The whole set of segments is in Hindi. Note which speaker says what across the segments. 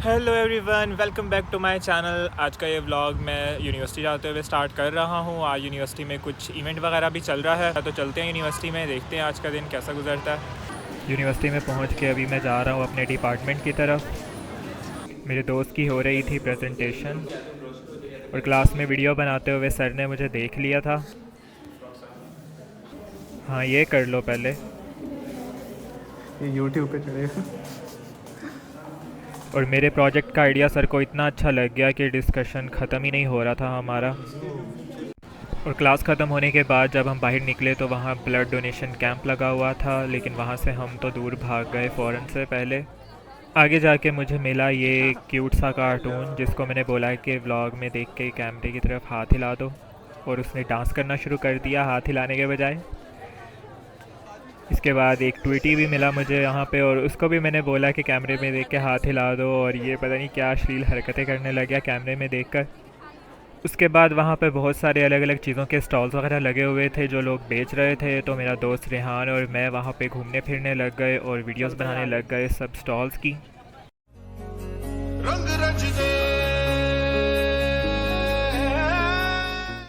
Speaker 1: Hello everyone, welcome back to my channel. आज का ये व्लॉग मैं यूनिवर्सिटी जाते हुए स्टार्ट कर रहा हूँ। आज यूनिवर्सिटी में कुछ इवेंट वगैरह भी चल रहा है, तो चलते हैं यूनिवर्सिटी में, देखते हैं आज का दिन कैसा गुजरता है। यूनिवर्सिटी में पहुँच के अभी मैं जा रहा हूँ अपने डिपार्टमेंट की तरफ। मेरे दोस्त की हो रही थी प्रेजेंटेशन और क्लास में वीडियो बनाते हुए सर ने मुझे देख लिया था। हाँ, ये कर लो पहले,
Speaker 2: ये यूट्यूब पे चलेगा।
Speaker 1: और मेरे प्रोजेक्ट का आइडिया सर को इतना अच्छा लग गया कि डिस्कशन ख़त्म ही नहीं हो रहा था हमारा। और क्लास ख़त्म होने के बाद जब हम बाहर निकले तो वहाँ ब्लड डोनेशन कैंप लगा हुआ था, लेकिन वहाँ से हम तो दूर भाग गए फ़ौरन से। पहले आगे जाके मुझे मिला ये क्यूट सा कार्टून, जिसको मैंने बोला कि व्लॉग में देख के कैमरे की तरफ हाथ हिला दो, और उसने डांस करना शुरू कर दिया हाथ हिलाने के बजाय। इसके बाद एक ट्वीटी भी मिला मुझे यहाँ पे, और उसको भी मैंने बोला कि कैमरे में देख के हाथ हिला दो, और ये पता नहीं क्या अश्लील हरकतें करने लग गया कैमरे में देखकर। उसके बाद वहाँ पे बहुत सारे अलग अलग चीज़ों के स्टॉल्स वगैरह लगे हुए थे जो लोग बेच रहे थे, तो मेरा दोस्त रेहान और मैं वहाँ पे घूमने फिरने लग गए और वीडियोस बनाने लग गए सब स्टॉल्स की।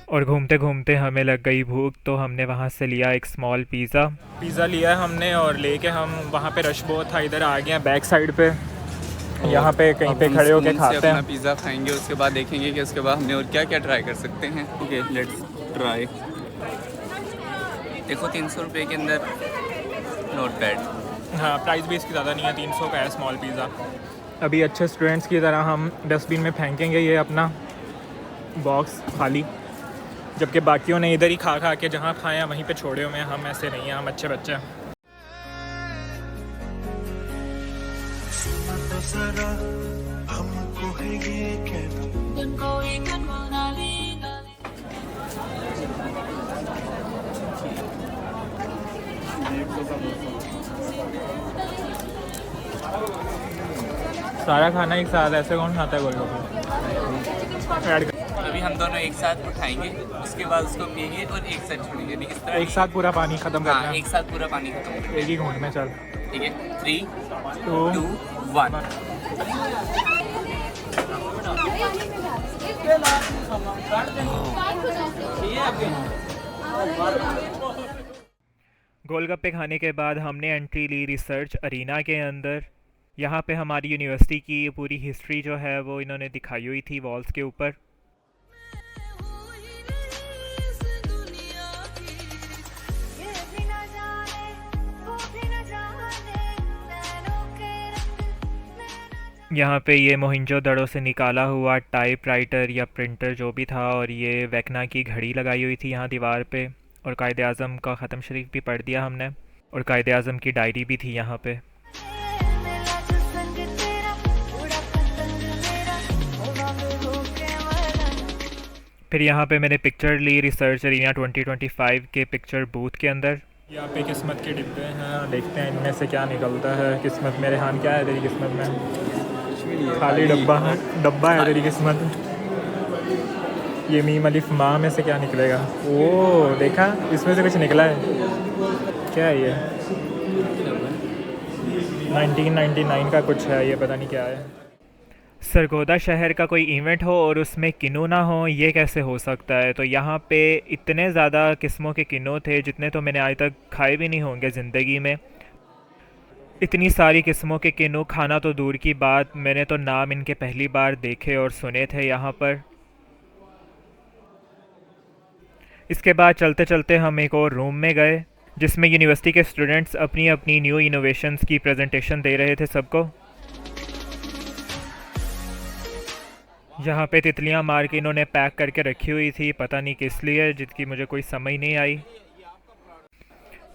Speaker 1: और घूमते घूमते हमें लग गई भूख, तो हमने वहाँ से लिया एक स्मॉल पिज़्ज़ा लिया हमने, और लेके हम वहाँ पे रश बहुत था, इधर आ गए हैं बैक साइड पे, यहाँ पे कहीं पे खड़े होके खाते हैं।
Speaker 2: पिज़्ज़ा खाएंगे, उसके बाद देखेंगे कि उसके बाद हमने और क्या क्या ट्राई कर सकते हैं। Okay, let's try. देखो 300 रुपये के अंदर नॉट बैड।
Speaker 1: हाँ, प्राइस भी इसकी ज़्यादा नहीं है, 300 का है स्मॉल पिज़्ज़ा। अभी अच्छे स्टूडेंट्स की तरह हम डस्टबिन में फेंकेंगे ये अपना बॉक्स खाली, जबकि बाकियों ने इधर ही खा खा के जहाँ खाए हैं वहीं पे छोड़े हुए हैं। हम ऐसे नहीं हैं, हम अच्छे बच्चे हैं। सारा खाना एक साथ ऐसे कौन खाता है गोलगप्पे?
Speaker 2: अभी हम दोनों एक साथ उठाएंगे, उसके बाद उसको पिएंगे और एक साथ छोड़ेंगे। इस तरह
Speaker 1: एक साथ पूरा पानी खत्म करना है।
Speaker 2: एक साथ पूरा पानी खत्म करेंगे।
Speaker 1: एक ही घूंट में, चल
Speaker 2: ठीक है, 3, 2, 1।
Speaker 1: गोलगप्पे खाने के बाद हमने एंट्री ली रिसर्च अरीना के अंदर। यहाँ पे हमारी यूनिवर्सिटी की पूरी हिस्ट्री जो है वो इन्होंने दिखाई हुई थी वॉल्स के ऊपर। यहाँ पे ये मोहिंजोदड़ो से निकाला हुआ टाइपराइटर या प्रिंटर जो भी था, और ये वेकना की घड़ी लगाई हुई थी यहाँ दीवार पे, और कायदे आज़म का ख़त्म शरीफ भी पढ़ दिया हमने, और कायदे आज़म की डायरी भी थी यहाँ पे। फिर यहाँ पे मैंने पिक्चर ली रिसर्च अरीना 2025 के पिक्चर बूथ के अंदर। यहाँ पे किस्मत के डिब्बे हैं, देखते हैं इनमें से क्या निकलता है। किस्मत मेरे हाथ क्या है तेरी किस्मत में? खाली डब्बा है तेरी किस्मत। ये मीम अलिफ माँ में से क्या निकलेगा? ओ देखा, इसमें से कुछ निकला है। क्या है ये? 1999 का कुछ है, ये पता नहीं क्या है। सरगोदा शहर का कोई इवेंट हो और उसमें किन्नू ना हो, ये कैसे हो सकता है? तो यहाँ पे इतने ज़्यादा किस्मों के किन्नू थे जितने तो मैंने आज तक खाए भी नहीं होंगे ज़िंदगी में। इतनी सारी किस्मों के किन्नू, खाना तो दूर की बात, मैंने तो नाम इनके पहली बार देखे और सुने थे यहाँ पर। इसके बाद चलते चलते हम एक और रूम में गए जिसमें यूनिवर्सिटी के स्टूडेंट्स अपनी अपनी न्यू इनोवेशंस की प्रेजेंटेशन दे रहे थे सबको। यहाँ पे तितलियाँ मार के इन्होंने पैक करके रखी हुई थी, पता नहीं किस लिए, जिसकी मुझे कोई समझ नहीं आई।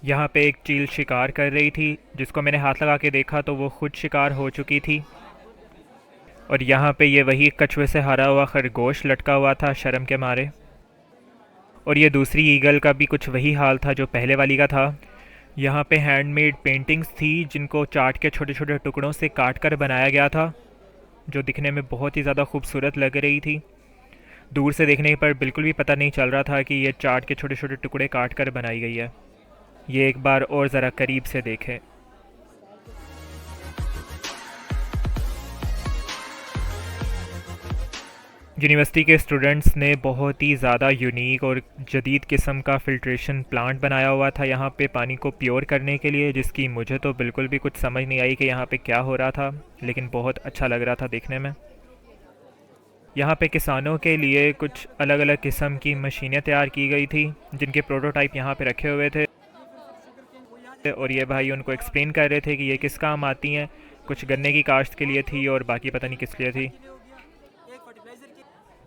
Speaker 1: यहाँ पे एक चील शिकार कर रही थी, जिसको मैंने हाथ लगा के देखा तो वो खुद शिकार हो चुकी थी। और यहाँ पे ये वही कछुए से हरा हुआ खरगोश लटका हुआ था शर्म के मारे। और ये दूसरी ईगल का भी कुछ वही हाल था जो पहले वाली का था। यहाँ पे हैंडमेड पेंटिंग्स थी जिनको चार्ट के छोटे छोटे टुकड़ों से काट कर बनाया गया था, जो दिखने में बहुत ही ज़्यादा खूबसूरत लग रही थी। दूर से देखने पर बिल्कुल भी पता नहीं चल रहा था कि ये चार्ट के छोटे छोटे टुकड़े काट कर बनाई गई है। ये एक बार और ज़रा करीब से देखें। यूनिवर्सिटी के स्टूडेंट्स ने बहुत ही ज़्यादा यूनिक और जदीद किस्म का फ़िल्ट्रेशन प्लांट बनाया हुआ था यहाँ पे पानी को प्योर करने के लिए, जिसकी मुझे तो बिल्कुल भी कुछ समझ नहीं आई कि यहाँ पे क्या हो रहा था, लेकिन बहुत अच्छा लग रहा था देखने में। यहाँ पे किसानों के लिए कुछ अलग अलग किस्म की मशीनें तैयार की गई थी जिनके प्रोटोटाइप यहाँ पे रखे हुए थे, और ये भाई उनको एक्सप्लेन कर रहे थे कि ये किस काम आती हैं। कुछ गन्ने की काश्त के लिए थी और बाकी पता नहीं किस लिए थी।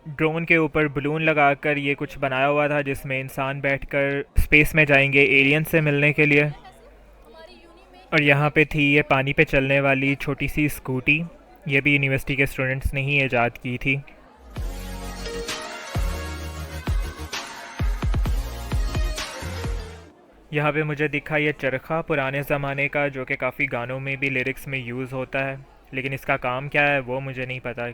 Speaker 1: ड्रोन के ऊपर बलून लगाकर ये कुछ बनाया हुआ था जिसमें इंसान बैठकर स्पेस में जाएंगे एलियन से मिलने के लिए। और यहाँ पे थी ये पानी पे चलने वाली छोटी सी स्कूटी, ये भी यूनिवर्सिटी के स्टूडेंट्स ने ही ईजाद की थी। यहाँ पे मुझे दिखा ये चरखा पुराने ज़माने का, जो कि काफ़ी गानों में भी लिरिक्स में यूज़ होता है, लेकिन इसका काम क्या है वो मुझे नहीं पता।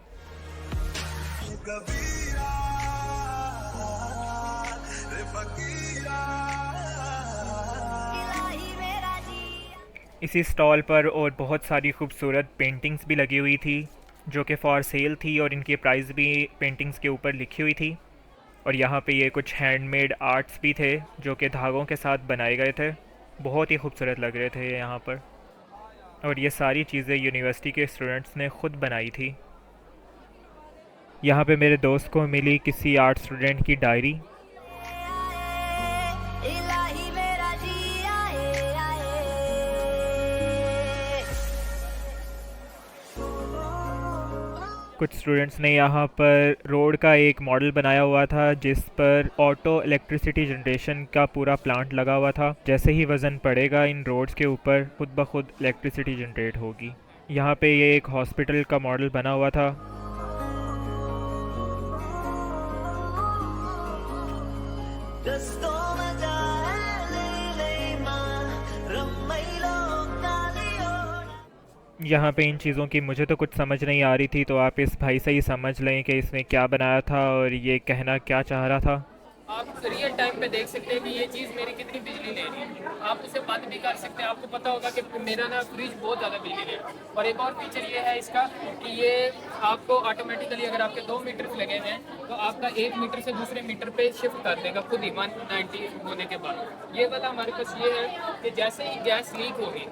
Speaker 1: इसी स्टॉल पर और बहुत सारी खूबसूरत पेंटिंग्स भी लगी हुई थी जो कि फॉर सेल थी, और इनकी प्राइस भी पेंटिंग्स के ऊपर लिखी हुई थी। और यहाँ पे ये कुछ हैंडमेड आर्ट्स भी थे जो कि धागों के साथ बनाए गए थे, बहुत ही खूबसूरत लग रहे थे यहाँ पर। और ये सारी चीज़ें यूनिवर्सिटी के स्टूडेंट्स ने ख़ुद बनाई थी। यहाँ पे मेरे दोस्त को मिली किसी आर्ट स्टूडेंट की डायरी। कुछ स्टूडेंट्स ने यहाँ पर रोड का एक मॉडल बनाया हुआ था जिस पर ऑटो इलेक्ट्रिसिटी जनरेशन का पूरा प्लांट लगा हुआ था। जैसे ही वज़न पड़ेगा इन रोड्स के ऊपर खुद ब खुद इलेक्ट्रिसिटी जनरेट होगी। यहाँ पे ये एक हॉस्पिटल का मॉडल बना हुआ था। यहाँ पे इन चीज़ों की मुझे तो कुछ समझ नहीं आ रही थी, तो आप इस भाई से ही समझ लें कि इसने क्या बनाया था और ये कहना क्या चाह रहा था।
Speaker 3: आप रियल टाइम पे देख सकते हैं कि ये चीज़ मेरी कितनी बिजली ले रही है। आप उसे बंद भी कर सकते हैं। आपको पता होगा कि मेरा ना फ्रिज बहुत ज़्यादा बिजली ले रहा है। और एक और फीचर ये है इसका कि ये आपको ऑटोमेटिकली, अगर आपके 2 मीटर लगे हुए हैं तो आपका 1 मीटर से दूसरे मीटर पे शिफ्ट कर देगा खुद ही 190 होने के बाद। ये वाला हमारे पास ये है कि जैसे ही गैस लीक होगी,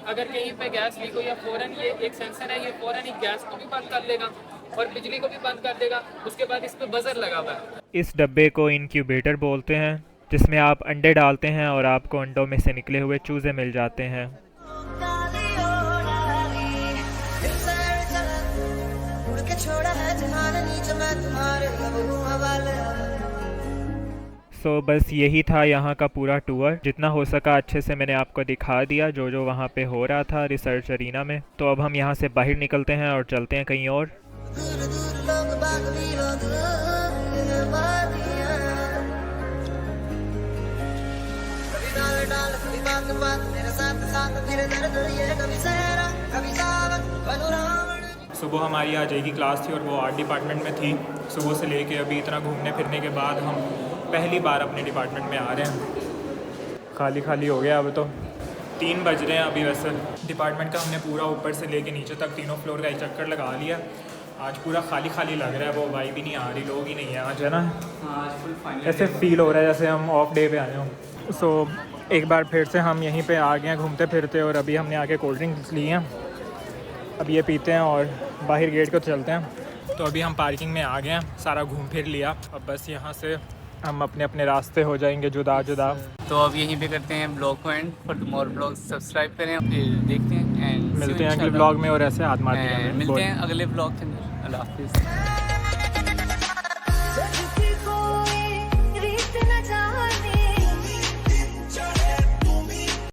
Speaker 3: अगर कहीं पे गैस लीक हो या फ़ौरन, ये एक सेंसर है, ये फ़ौरन ही गैस को भी बंद कर देगा और बिजली को भी बंद कर देगा। उसके बाद इस पे बजर लगा हुआ है। इस
Speaker 1: डब्बे को इनक्यूबेटर बोलते हैं, जिसमें आप अंडे डालते हैं और आपको अंडों में से निकले हुए चूज़े मिल जाते हैं। बस यही था यहाँ का पूरा टूर। जितना हो सका अच्छे से मैंने आपको दिखा दिया जो जो वहाँ पे हो रहा था रिसर्च अरीना में। तो अब हम यहाँ से बाहर निकलते हैं और चलते हैं कहीं और। सुबह हमारी आज एक ही क्लास थी और वो आर्ट डिपार्टमेंट में थी। सुबह से लेके अभी इतना घूमने फिरने के बाद हम पहली बार अपने डिपार्टमेंट में आ रहे हैं। खाली खाली हो गया, अब तो 3 बज रहे हैं अभी। वैसे डिपार्टमेंट का हमने पूरा ऊपर से लेके नीचे तक तीनों फ्लोर का एक चक्कर लगा लिया। आज पूरा खाली खाली लग रहा है, वो वाइब भी नहीं आ रही, लोग ही नहीं है आज, है ना। ऐसे फील हो रहा है जैसे हम ऑफ डे पे आए हों। एक बार फिर से हम यहीं पे आ गए हैं घूमते फिरते, और अभी हमने आके कोल्ड ड्रिंक्स ली हैं। अब ये पीते हैं और बाहर गेट को चलते हैं। तो अभी हम पार्किंग में आ गए हैं, सारा घूम फिर लिया। अब बस यहाँ से हम अपने अपने रास्ते हो जाएंगे जुदा जुदा।
Speaker 2: तो अब यहीं पे करते हैं ब्लॉग को and. For more blog subscribe करें, फिर देखते हैं एंड
Speaker 1: मिलते हैं अगले ब्लॉग में। और ऐसे हाथ मार
Speaker 2: मिलते हैं अगले ब्लॉग के अंदर। अल्लाह हाफिज़।